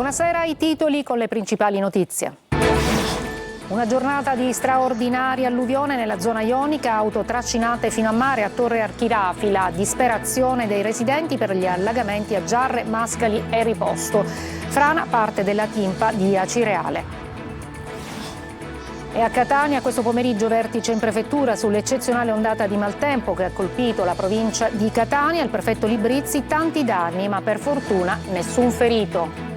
Buonasera, i titoli con le principali notizie. Una giornata di straordinaria alluvione nella zona ionica, auto trascinate fino a mare a Torre Archirafi, la disperazione dei residenti per gli allagamenti a Giarre, Mascali e Riposto. Frana parte della Timpa di Acireale. E a Catania questo pomeriggio vertice in prefettura sull'eccezionale ondata di maltempo che ha colpito la provincia di Catania. Il prefetto Librizzi: tanti danni, ma per fortuna nessun ferito.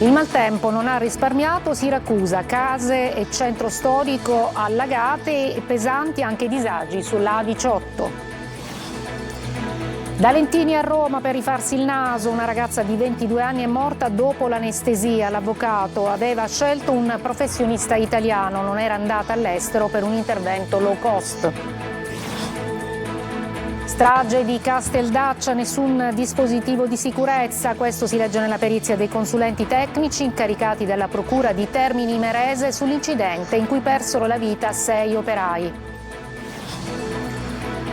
Il maltempo non ha risparmiato Siracusa, case e centro storico allagate e pesanti anche disagi sulla A18. Da Lentini a Roma per rifarsi il naso, una ragazza di 22 anni è morta dopo l'anestesia. L'avvocato aveva scelto un professionista italiano, non era andata all'estero per un intervento low cost. Strage di Casteldaccia, nessun dispositivo di sicurezza, questo si legge nella perizia dei consulenti tecnici incaricati dalla Procura di Termini Imerese sull'incidente in cui persero la vita 6 operai.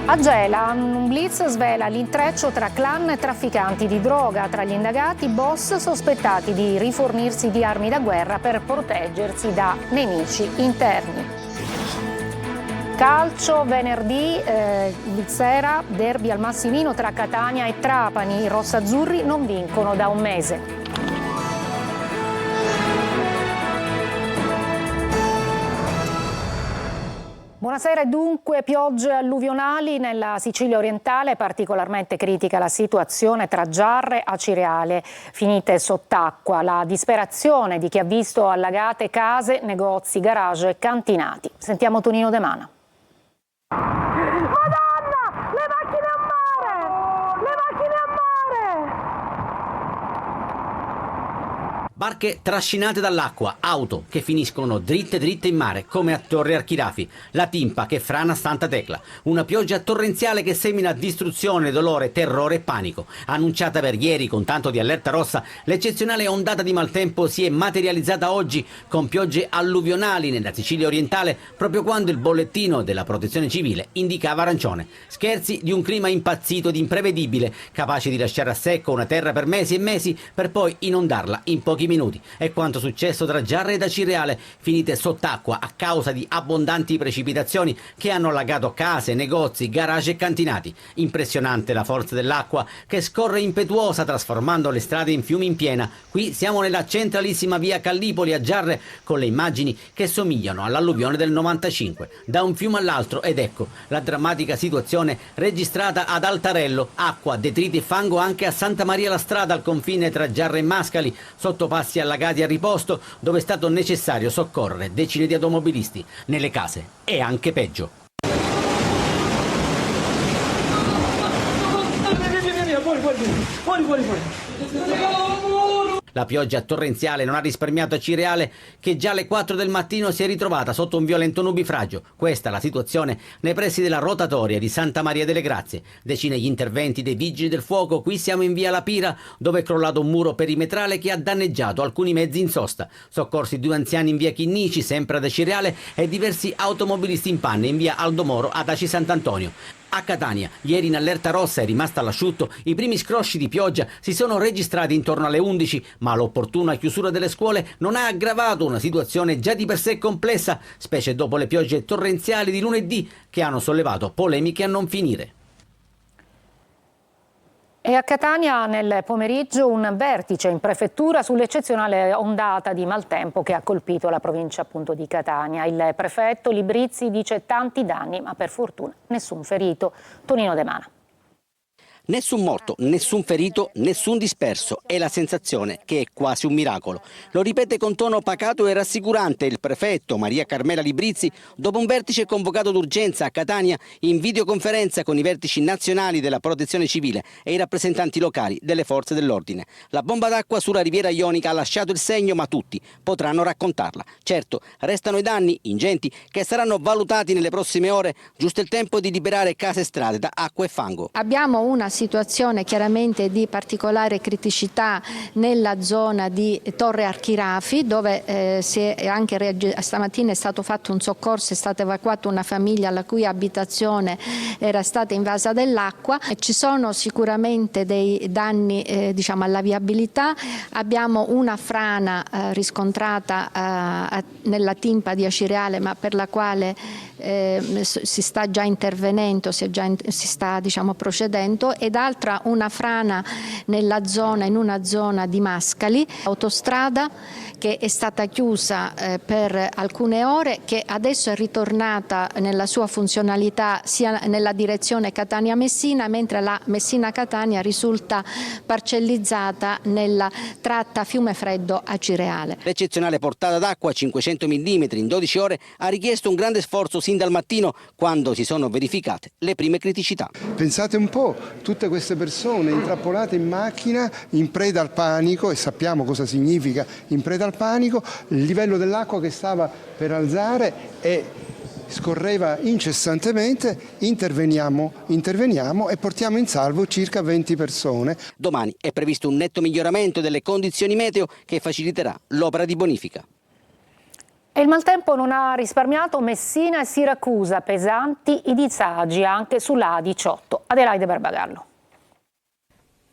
A Gela, un blitz svela l'intreccio tra clan e trafficanti di droga. Tra gli indagati, boss sospettati di rifornirsi di armi da guerra per proteggersi da nemici interni. Calcio, venerdì, sera, derby al Massimino tra Catania e Trapani. I rossazzurri non vincono da un mese. Buonasera. Dunque, piogge alluvionali nella Sicilia orientale, particolarmente critica la situazione tra Giarre e Acireale, finite sott'acqua. La disperazione di chi ha visto allagate case, negozi, garage e cantinati. Sentiamo Tonino De Mana. Madonna! Le macchine a mare! Le macchine a mare! Barche trascinate dall'acqua, auto che finiscono dritte in mare come a Torre Archirafi, la Timpa che frana Santa Tecla, una pioggia torrenziale che semina distruzione, dolore, terrore e panico. Annunciata per ieri con tanto di allerta rossa, l'eccezionale ondata di maltempo si è materializzata oggi con piogge alluvionali nella Sicilia orientale proprio quando il bollettino della Protezione Civile indicava arancione. Scherzi di un clima impazzito ed imprevedibile, capace di lasciare a secco una terra per mesi e mesi per poi inondarla in pochi minuti. È quanto successo tra Giarre ed Acireale, finite sott'acqua a causa di abbondanti precipitazioni che hanno allagato case, negozi, garage e cantinati. Impressionante la forza dell'acqua che scorre impetuosa trasformando le strade in fiumi in piena. Qui siamo nella centralissima via Callipoli a Giarre con le immagini che somigliano all'alluvione del 95. Da un fiume all'altro ed ecco la drammatica situazione registrata ad Altarello. Acqua, detriti e fango anche a Santa Maria la Strada al confine tra Giarre e Mascali, sottopassi allagati a Riposto dove è stato necessario soccorrere decine di automobilisti. Nelle case è anche peggio. La pioggia torrenziale non ha risparmiato Acireale che già alle 4 del mattino si è ritrovata sotto un violento nubifragio. Questa è la situazione nei pressi della rotatoria di Santa Maria delle Grazie. Decine gli interventi dei vigili del fuoco. Qui siamo in via La Pira dove è crollato un muro perimetrale che ha danneggiato alcuni mezzi in sosta. Soccorsi 2 anziani in via Chinnici, sempre ad Acireale, e diversi automobilisti in panne in via Aldomoro ad Aci Sant'Antonio. A Catania, ieri in allerta rossa è rimasta all'asciutto, i primi scrosci di pioggia si sono registrati intorno alle 11, ma l'opportuna chiusura delle scuole non ha aggravato una situazione già di per sé complessa, specie dopo le piogge torrenziali di lunedì che hanno sollevato polemiche a non finire. E a Catania nel pomeriggio un vertice in prefettura sull'eccezionale ondata di maltempo che ha colpito la provincia appunto di Catania. Il prefetto Librizzi dice tanti danni, ma per fortuna nessun ferito. Tonino De Mana. Nessun morto, nessun ferito, nessun disperso. È la sensazione che è quasi un miracolo. Lo ripete con tono pacato e rassicurante il prefetto Maria Carmela Librizzi dopo un vertice convocato d'urgenza a Catania in videoconferenza con i vertici nazionali della Protezione Civile e i rappresentanti locali delle forze dell'ordine. La bomba d'acqua sulla riviera ionica ha lasciato il segno, ma tutti potranno raccontarla. Certo, restano i danni ingenti che saranno valutati nelle prossime ore, giusto il tempo di liberare case e strade da acqua e fango. Abbiamo una situazione chiaramente di particolare criticità nella zona di Torre Archirafi, dove stamattina è stato fatto un soccorso, è stata evacuata una famiglia la cui abitazione era stata invasa dall'acqua. Ci sono sicuramente dei danni alla viabilità. Abbiamo una frana riscontrata nella Timpa di Acireale, ma per la quale si sta già intervenendo, si sta procedendo, ed altra una frana in una zona di Mascali, autostrada che è stata chiusa per alcune ore, che adesso è ritornata nella sua funzionalità sia nella direzione Catania-Messina, mentre la Messina-Catania risulta parcellizzata nella tratta Fiumefreddo-Acireale. L'eccezionale portata d'acqua, 500 mm in 12 ore, ha richiesto un grande sforzo sin dal mattino, quando si sono verificate le prime criticità. Pensate un po', tutte queste persone intrappolate in macchina, in preda al panico, e sappiamo cosa significa in preda al panico, il livello dell'acqua che stava per alzare e scorreva incessantemente. Interveniamo e portiamo in salvo circa 20 persone. Domani è previsto un netto miglioramento delle condizioni meteo che faciliterà l'opera di bonifica. E il maltempo non ha risparmiato Messina e Siracusa, pesanti i disagi anche sulla A18. Adelaide Barbagallo.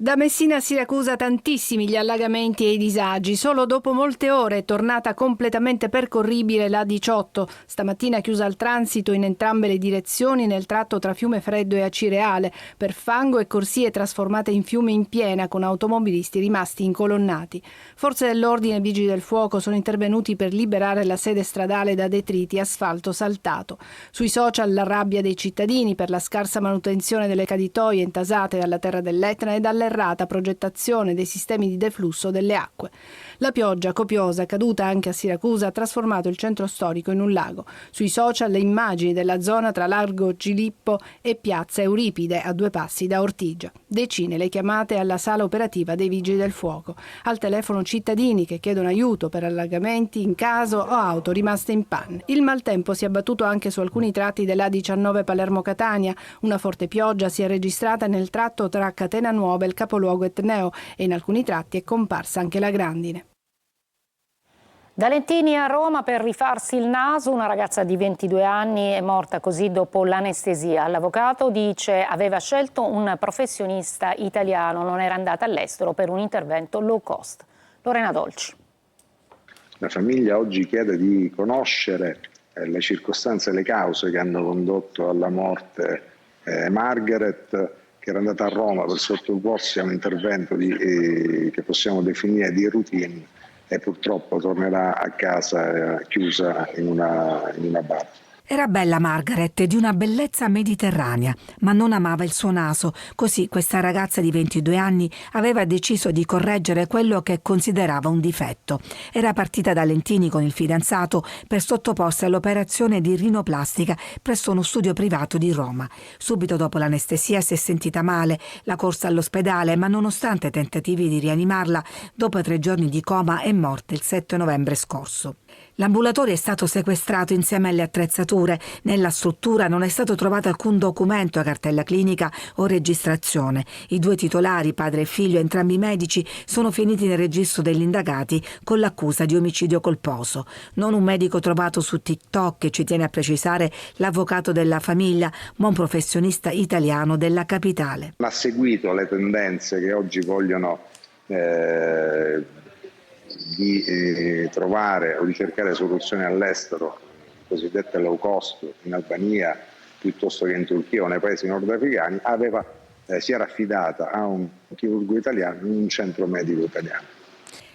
Da Messina a Siracusa tantissimi gli allagamenti e i disagi. Solo dopo molte ore è tornata completamente percorribile la A18. Stamattina chiusa al transito in entrambe le direzioni nel tratto tra Fiumefreddo e Acireale per fango e corsie trasformate in fiume in piena, con automobilisti rimasti incolonnati. Forze dell'ordine e vigili del fuoco sono intervenuti per liberare la sede stradale da detriti e asfalto saltato. Sui social la rabbia dei cittadini per la scarsa manutenzione delle caditoie intasate dalla terra dell'Etna e dalle errata progettazione dei sistemi di deflusso delle acque. La pioggia copiosa caduta anche a Siracusa ha trasformato il centro storico in un lago. Sui social le immagini della zona tra Largo Gilippo e Piazza Euripide, a 2 passi da Ortigia. Decine le chiamate alla sala operativa dei vigili del fuoco. Al telefono cittadini che chiedono aiuto per allagamenti in caso o auto rimaste in panne. Il maltempo si è abbattuto anche su alcuni tratti dell'A19 Palermo-Catania. Una forte pioggia si è registrata nel tratto tra Catena Nuova e il capoluogo etneo, e in alcuni tratti è comparsa anche la grandine. Da Lentini a Roma per rifarsi il naso, una ragazza di 22 anni è morta così dopo l'anestesia. L'avvocato dice aveva scelto un professionista italiano, non era andata all'estero per un intervento low cost. Lorena Dolci. La famiglia oggi chiede di conoscere le circostanze e le cause che hanno condotto alla morte Margaret, che era andata a Roma per sottoporsi a un intervento che possiamo definire di routine, e purtroppo tornerà a casa chiusa in una bar. Era bella Margaret, di una bellezza mediterranea, ma non amava il suo naso. Così questa ragazza di 22 anni aveva deciso di correggere quello che considerava un difetto. Era partita da Lentini con il fidanzato per sottoporsi all'operazione di rinoplastica presso uno studio privato di Roma. Subito dopo l'anestesia si è sentita male, la corsa all'ospedale, ma nonostante tentativi di rianimarla, dopo 3 giorni di coma è morta il 7 novembre scorso. L'ambulatorio è stato sequestrato insieme alle attrezzature. Nella struttura non è stato trovato alcun documento, cartella clinica o registrazione. I 2 titolari, padre e figlio, entrambi medici, sono finiti nel registro degli indagati con l'accusa di omicidio colposo. Non un medico trovato su TikTok, che ci tiene a precisare l'avvocato della famiglia, ma un professionista italiano della capitale. Ha seguito le tendenze che oggi vogliono di trovare o di cercare soluzioni all'estero, cosiddette low cost, in Albania piuttosto che in Turchia o nei paesi nordafricani, si era affidata a un chirurgo italiano in un centro medico italiano.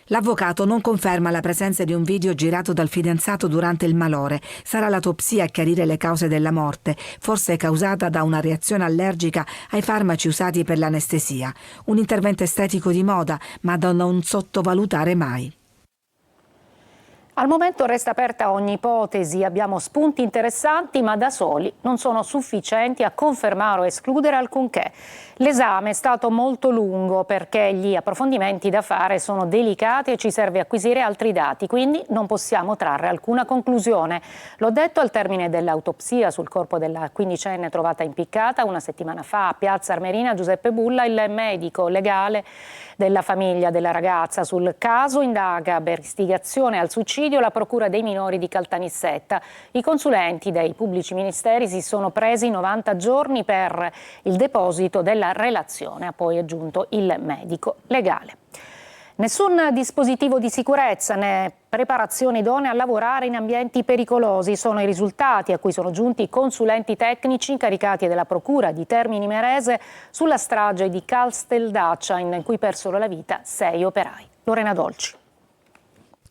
L'avvocato non conferma la presenza di un video girato dal fidanzato durante il malore. Sarà l'autopsia a chiarire le cause della morte, forse causata da una reazione allergica ai farmaci usati per l'anestesia. Un intervento estetico di moda, ma da non sottovalutare mai. Al momento resta aperta ogni ipotesi, abbiamo spunti interessanti ma da soli non sono sufficienti a confermare o escludere alcunché. L'esame è stato molto lungo perché gli approfondimenti da fare sono delicati e ci serve acquisire altri dati, quindi non possiamo trarre alcuna conclusione. L'ho detto al termine dell'autopsia sul corpo della quindicenne trovata impiccata una settimana fa a Piazza Armerina Giuseppe Bulla, il medico legale della famiglia della ragazza. Sul caso indaga per istigazione al suicidio la Procura dei minori di Caltanissetta. I consulenti dei pubblici ministeri si sono presi 90 giorni per il deposito della relazione, ha poi aggiunto il medico legale. Nessun dispositivo di sicurezza né preparazione idonea a lavorare in ambienti pericolosi sono i risultati a cui sono giunti i consulenti tecnici incaricati della Procura di Termini Imerese sulla strage di Casteldaccia in cui persero la vita 6 operai. Lorena Dolci.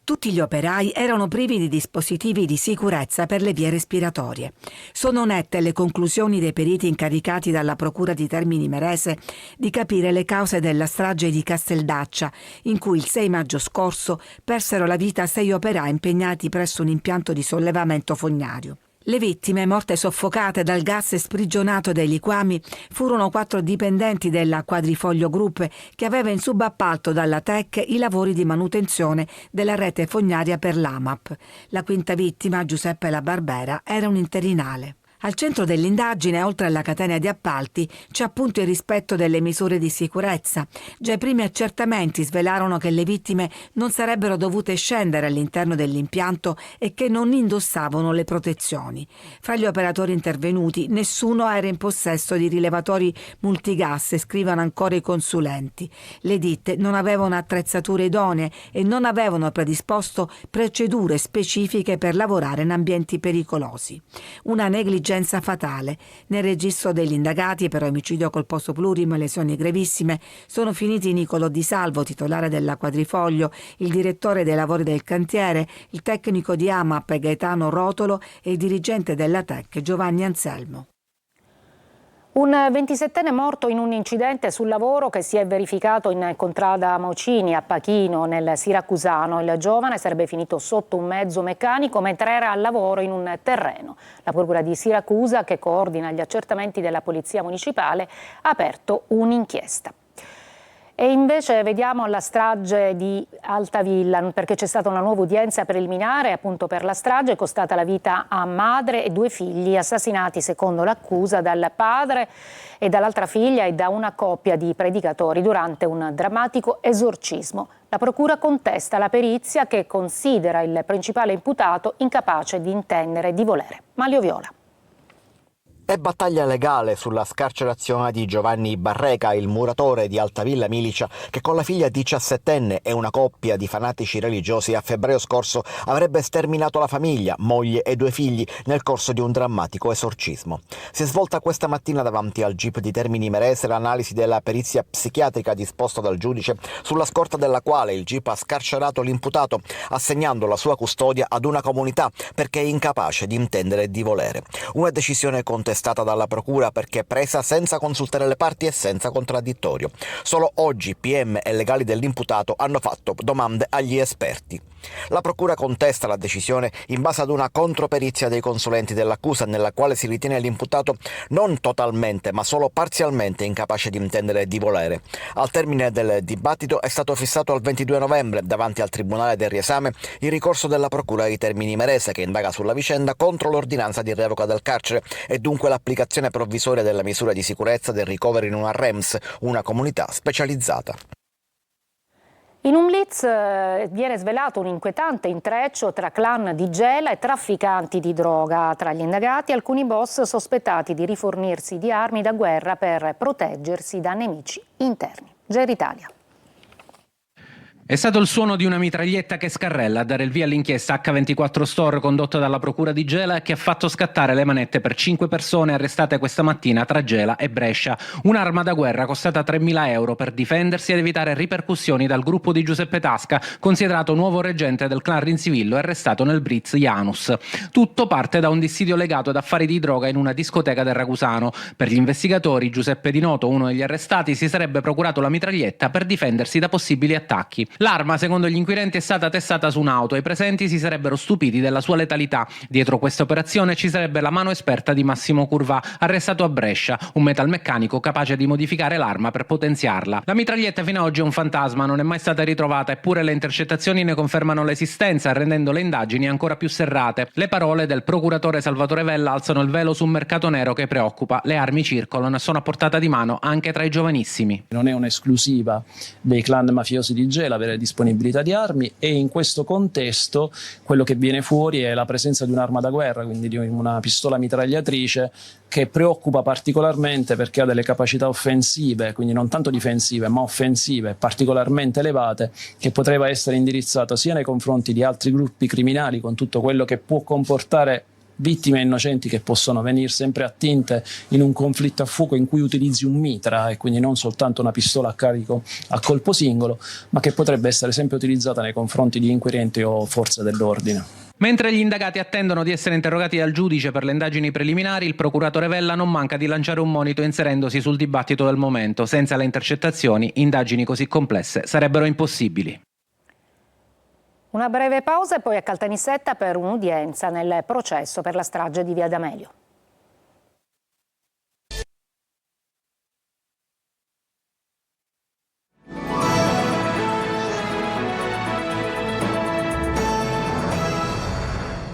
Tutti gli operai erano privi di dispositivi di sicurezza per le vie respiratorie. Sono nette le conclusioni dei periti incaricati dalla Procura di Termini Imerese di capire le cause della strage di Casteldaccia, in cui il 6 maggio scorso persero la vita 6 operai impegnati presso un impianto di sollevamento fognario. Le vittime, morte soffocate dal gas sprigionato dai liquami, furono 4 dipendenti della Quadrifoglio Group che aveva in subappalto dalla TEC i lavori di manutenzione della rete fognaria per l'AMAP. La quinta vittima, Giuseppe La Barbera, era un interinale. Al centro dell'indagine, oltre alla catena di appalti, c'è appunto il rispetto delle misure di sicurezza. Già i primi accertamenti svelarono che le vittime non sarebbero dovute scendere all'interno dell'impianto e che non indossavano le protezioni. Fra gli operatori intervenuti, nessuno era in possesso di rilevatori multigas, scrivono ancora i consulenti. Le ditte non avevano attrezzature idonee e non avevano predisposto procedure specifiche per lavorare in ambienti pericolosi. Una negligenza fatale. Nel registro degli indagati per omicidio colposo plurimo e lesioni gravissime sono finiti Nicolò Di Salvo, titolare della Quadrifoglio, il direttore dei lavori del cantiere, il tecnico di AMAP Gaetano Rotolo e il dirigente della TEC Giovanni Anselmo. Un 27enne morto in un incidente sul lavoro che si è verificato in contrada Maucini a Pachino nel Siracusano. Il giovane sarebbe finito sotto un mezzo meccanico mentre era al lavoro in un terreno. La Procura di Siracusa, che coordina gli accertamenti della Polizia Municipale, ha aperto un'inchiesta. E invece vediamo la strage di Altavilla, perché c'è stata una nuova udienza preliminare appunto per la strage costata la vita a madre e 2 figli assassinati secondo l'accusa dal padre e dall'altra figlia e da una coppia di predicatori durante un drammatico esorcismo. La procura contesta la perizia che considera il principale imputato incapace di intendere e di volere. Manlio Viola. È battaglia legale sulla scarcerazione di Giovanni Barreca, il muratore di Altavilla Milicia, che con la figlia 17enne e una coppia di fanatici religiosi a febbraio scorso avrebbe sterminato la famiglia, moglie e 2 figli nel corso di un drammatico esorcismo. Si è svolta questa mattina davanti al GIP di Termini Imerese l'analisi della perizia psichiatrica disposta dal giudice, sulla scorta della quale il GIP ha scarcerato l'imputato, assegnando la sua custodia ad una comunità perché è incapace di intendere e di volere. Una decisione contestata dalla procura perché presa senza consultare le parti e senza contraddittorio. Solo oggi PM e legali dell'imputato hanno fatto domande agli esperti. La procura contesta la decisione in base ad una controperizia dei consulenti dell'accusa nella quale si ritiene l'imputato non totalmente ma solo parzialmente incapace di intendere e di volere. Al termine del dibattito è stato fissato al 22 novembre davanti al Tribunale del Riesame il ricorso della Procura di Termini Imerese che indaga sulla vicenda contro l'ordinanza di revoca del carcere e dunque l'applicazione provvisoria della misura di sicurezza del ricovero in una REMS, una comunità specializzata. In un blitz viene svelato un inquietante intreccio tra clan di Gela e trafficanti di droga. Tra gli indagati alcuni boss sospettati di rifornirsi di armi da guerra per proteggersi da nemici interni. Ger Italia. È stato il suono di una mitraglietta che scarrella a dare il via all'inchiesta H24 Store condotta dalla Procura di Gela e che ha fatto scattare le manette per 5 persone arrestate questa mattina tra Gela e Brescia. Un'arma da guerra costata 3.000 euro per difendersi ed evitare ripercussioni dal gruppo di Giuseppe Tasca, considerato nuovo reggente del clan Rinzivillo e arrestato nel Blitz Janus. Tutto parte da un dissidio legato ad affari di droga in una discoteca del Ragusano. Per gli investigatori, Giuseppe Di Noto, uno degli arrestati, si sarebbe procurato la mitraglietta per difendersi da possibili attacchi. L'arma, secondo gli inquirenti, è stata testata su un'auto e i presenti si sarebbero stupiti della sua letalità. Dietro questa operazione ci sarebbe la mano esperta di Massimo Curvà, arrestato a Brescia, un metalmeccanico capace di modificare l'arma per potenziarla. La mitraglietta fino ad oggi è un fantasma, non è mai stata ritrovata, eppure le intercettazioni ne confermano l'esistenza, rendendo le indagini ancora più serrate. Le parole del procuratore Salvatore Vella alzano il velo su un mercato nero che preoccupa. Le armi circolano e sono a portata di mano anche tra i giovanissimi. Non è un'esclusiva dei clan mafiosi di Gela avere disponibilità di armi, e in questo contesto quello che viene fuori è la presenza di un'arma da guerra, quindi di una pistola mitragliatrice, che preoccupa particolarmente perché ha delle capacità offensive, quindi non tanto difensive ma offensive particolarmente elevate, che potrebbe essere indirizzata sia nei confronti di altri gruppi criminali, con tutto quello che può comportare vittime innocenti che possono venire sempre attinte in un conflitto a fuoco in cui utilizzi un mitra e quindi non soltanto una pistola a carico a colpo singolo, ma che potrebbe essere sempre utilizzata nei confronti di inquirenti o forze dell'ordine. Mentre gli indagati attendono di essere interrogati dal giudice per le indagini preliminari, il procuratore Vella non manca di lanciare un monito inserendosi sul dibattito del momento. Senza le intercettazioni, indagini così complesse sarebbero impossibili. Una breve pausa e poi a Caltanissetta per un'udienza nel processo per la strage di Via D'Amelio.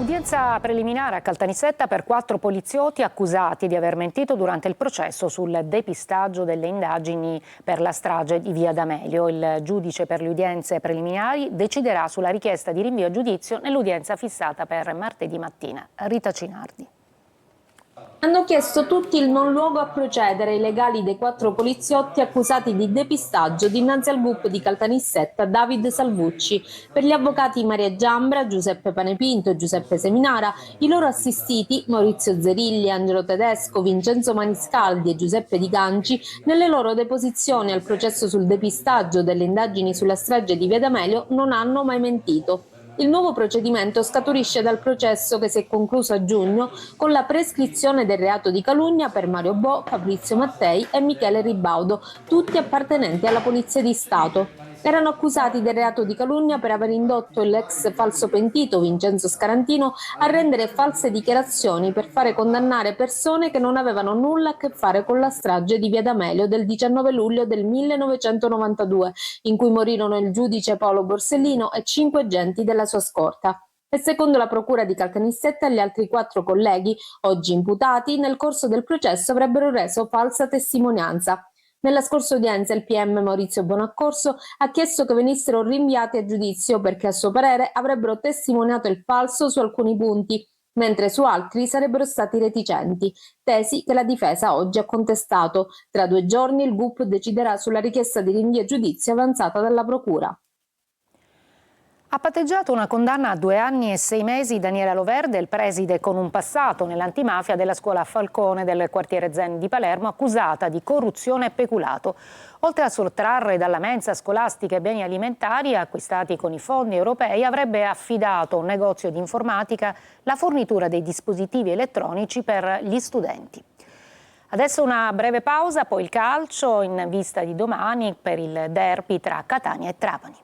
Udienza preliminare a Caltanissetta per 4 poliziotti accusati di aver mentito durante il processo sul depistaggio delle indagini per la strage di Via D'Amelio. Il giudice per le udienze preliminari deciderà sulla richiesta di rinvio a giudizio nell'udienza fissata per martedì mattina. Rita Cinardi. Hanno chiesto tutti il non luogo a procedere i legali dei 4 poliziotti accusati di depistaggio dinanzi al GUP di Caltanissetta David Salvucci. Per gli avvocati Maria Giambra, Giuseppe Panepinto e Giuseppe Seminara, i loro assistiti Maurizio Zerilli, Angelo Tedesco, Vincenzo Maniscaldi e Giuseppe Di Ganci, nelle loro deposizioni al processo sul depistaggio delle indagini sulla strage di Via D'Amelio non hanno mai mentito. Il nuovo procedimento scaturisce dal processo che si è concluso a giugno con la prescrizione del reato di calunnia per Mario Bo, Fabrizio Mattei e Michele Ribaudo, tutti appartenenti alla Polizia di Stato. Erano accusati del reato di calunnia per aver indotto l'ex falso pentito Vincenzo Scarantino a rendere false dichiarazioni per fare condannare persone che non avevano nulla a che fare con la strage di Via D'Amelio del 19 luglio del 1992, in cui morirono il giudice Paolo Borsellino e 5 agenti della sua scorta. E secondo la procura di Caltanissetta gli altri 4 colleghi, oggi imputati, nel corso del processo avrebbero reso falsa testimonianza. Nella scorsa udienza il PM Maurizio Bonaccorso ha chiesto che venissero rinviati a giudizio perché a suo parere avrebbero testimoniato il falso su alcuni punti, mentre su altri sarebbero stati reticenti, tesi che la difesa oggi ha contestato. Tra 2 giorni il GUP deciderà sulla richiesta di rinvio a giudizio avanzata dalla procura. Ha patteggiato una condanna a 2 anni e 6 mesi Daniela Loverde, il preside con un passato nell'antimafia della scuola Falcone del quartiere Zen di Palermo, accusata di corruzione e peculato. Oltre a sottrarre dalla mensa scolastica e beni alimentari acquistati con i fondi europei, avrebbe affidato a un negozio di informatica la fornitura dei dispositivi elettronici per gli studenti. Adesso una breve pausa, poi il calcio in vista di domani per il derby tra Catania e Trapani.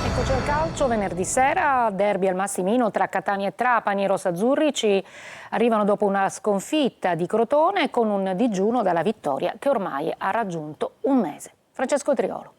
Eccoci al calcio, venerdì sera, derby al Massimino tra Catania e Trapani. I rossazzurri ci arrivano dopo una sconfitta di Crotone con un digiuno dalla vittoria che ormai ha raggiunto un mese. Francesco Triolo.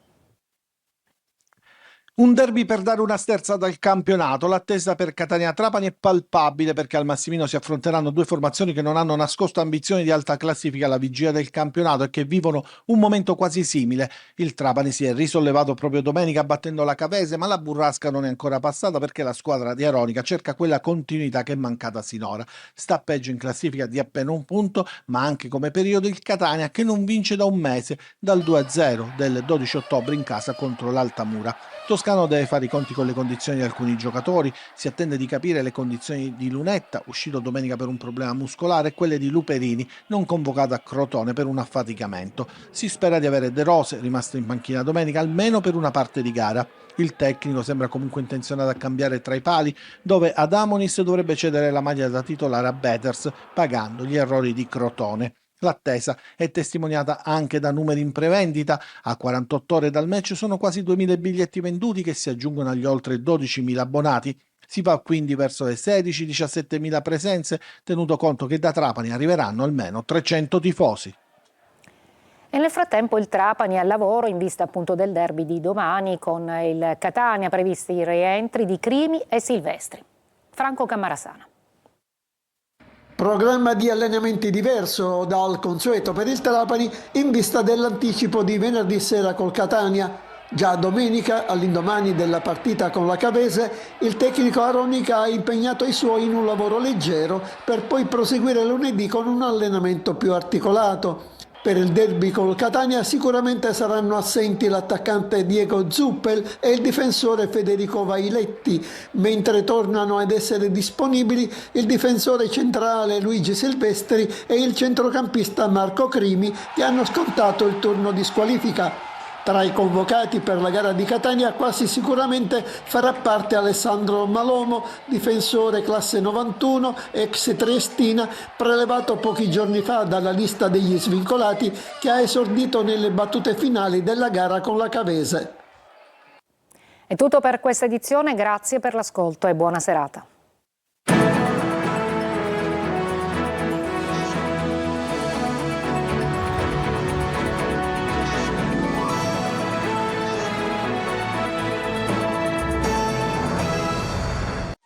Un derby per dare una sterza dal campionato. L'attesa per Catania-Trapani è palpabile perché al Massimino si affronteranno 2 formazioni che non hanno nascosto ambizioni di alta classifica alla vigilia del campionato e che vivono un momento quasi simile. Il Trapani si è risollevato proprio domenica battendo la Cavese, ma la burrasca non è ancora passata perché la squadra di Aronica cerca quella continuità che è mancata sinora. Sta peggio in classifica di appena 1 punto, ma anche come periodo il Catania che non vince da un mese, dal 2-0 del 12 ottobre in casa contro l'Altamura. Toscana Toscano deve fare i conti con le condizioni di alcuni giocatori, si attende di capire le condizioni di Lunetta, uscito domenica per un problema muscolare, e quelle di Luperini, non convocato a Crotone per un affaticamento. Si spera di avere De Rose, rimasto in panchina domenica, almeno per una parte di gara. Il tecnico sembra comunque intenzionato a cambiare tra i pali, dove Adamonis dovrebbe cedere la maglia da titolare a Betters, pagando gli errori di Crotone. L'attesa è testimoniata anche da numeri in prevendita. A 48 ore dal match sono quasi 2.000 biglietti venduti, che si aggiungono agli oltre 12.000 abbonati. Si va quindi verso le 16-17.000 presenze, tenuto conto che da Trapani arriveranno almeno 300 tifosi. E nel frattempo il Trapani è al lavoro in vista appunto del derby di domani, con il Catania previsti i rientri di Crimi e Silvestri. Franco Cammarasana. Programma di allenamenti diverso dal consueto per il Trapani in vista dell'anticipo di venerdì sera col Catania. Già domenica, all'indomani della partita con la Cavese, il tecnico Aronica ha impegnato i suoi in un lavoro leggero per poi proseguire lunedì con un allenamento più articolato. Per il derby col Catania sicuramente saranno assenti l'attaccante Diego Zuppel e il difensore Federico Vailetti, mentre tornano ad essere disponibili il difensore centrale Luigi Silvestri e il centrocampista Marco Crimi, che hanno scontato il turno di squalifica. Tra i convocati per la gara di Catania quasi sicuramente farà parte Alessandro Malomo, difensore classe 91, ex Triestina, prelevato pochi giorni fa dalla lista degli svincolati, che ha esordito nelle battute finali della gara con la Cavese. È tutto per questa edizione, grazie per l'ascolto e buona serata.